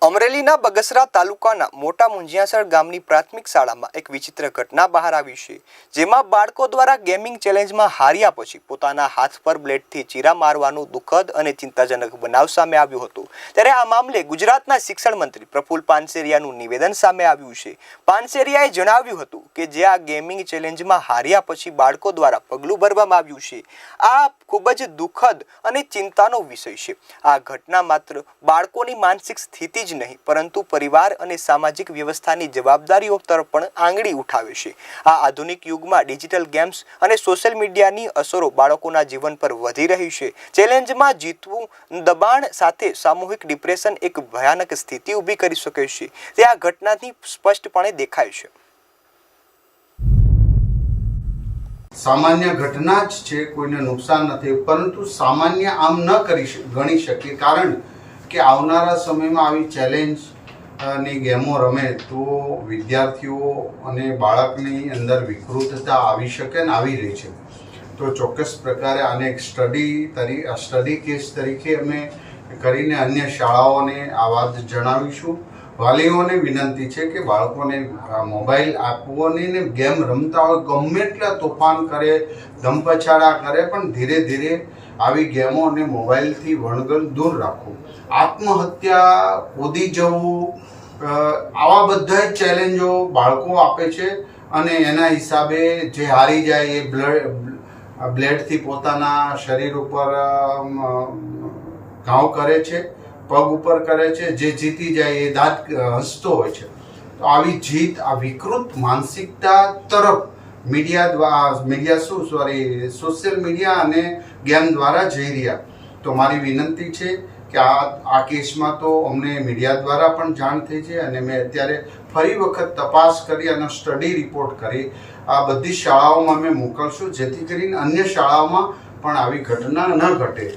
અમરેલીના બગસરા તાલુકાના મોટા મુંજિયાસર ગામની પ્રાથમિક શાળામાં એક વિચિત્ર ઘટના બહાર આવી છે, જેમાં બાળકો દ્વારા ગેમિંગ ચેલેન્જમાં હાર્યા પછી પોતાના હાથ પર બ્લેડથી ચીરા મારવાનું દુઃખદ અને ચિંતાજનક બનાવ સામે આવ્યો હતો। ત્યારે આ મામલે ગુજરાતના શિક્ષણ મંત્રી પ્રફુલ પાનસેરિયાનું નિવેદન સામે આવ્યું છે। પાનસેરિયાએ જણાવ્યું હતું કે જે આ ગેમિંગ ચેલેન્જમાં હાર્યા પછી બાળકો દ્વારા પગલું ભરવામાં આવ્યું છે, આ ખૂબ જ દુઃખદ અને ચિંતાનો વિષય છે। આ ઘટના માત્ર બાળકોની માનસિક સ્થિતિ नहीं परंतु परिवार और सामाजिक व्यवस्था की जवाबदारीओ तरफ पण आंगળી उठावे छे। आ आधुनिक युग में डिजिटल गेम्स और सोशल मीडिया की असरों बाळकोना जीवन पर वधी रही है। चेलेंज में जीतवू दबाण साथे सामूहिक डिप्रेशन एक भयानक स्थिति ऊभी करी शके छे, ते आ घटनाथी स्पष्टपणे देखाय छे। सामान्य घटना ज छे, कोईने नुकसान नहीं, परंतु सामान्य आम न करी गणी शकीए, कारण कि आवनारा समय में आई चेलेंज नी गेमो रमे तो विद्यार्थीओ अने बाळकनी अंदर विकृतता आवी शके ने आवी रही है। तो चौक्कस प्रकारे आने एक स्टडी केस तरीके अमे करीने अन्य शाळाओने आ वात जणावीशुं। वालीओने विनंती है कि बाळकोने मोबाइल आपवो नहीं ने गेम रमता होय गमे तेटला तोफान करे, धमपछाड़ा करे, पण धीरे धीरे આવી ગેમો અને મોબાઈલથી વણગલ દૂર રાખો। આત્મહત્યા, કૂદી જવું, આવા બધા ચેલેન્જો બાળકો આપે છે અને એના હિસાબે જે હારી જાય એ બ્લેડથી પોતાના શરીર ઉપર ઘાવ કરે છે, પગ ઉપર કરે છે, જે જીતી જાય એ દાંત હસતો હોય છે। તો આવી જીત, આ વિકૃત માનસિકતા તરફ सोशल मीडिया ने गेम द्वारा जई रह्या। तो मारी विनंती है कि आ केस में तो अमने मीडिया द्वारा पण जाण थई छे अने मैं अत्यारे फरी वखत तपास करी अने स्टडी रिपोर्ट करी आ बधी शाळाओं में अमे मोकलशुं, जेथी करीने अन्य शाळाओं में पण आवी घटना न घटे।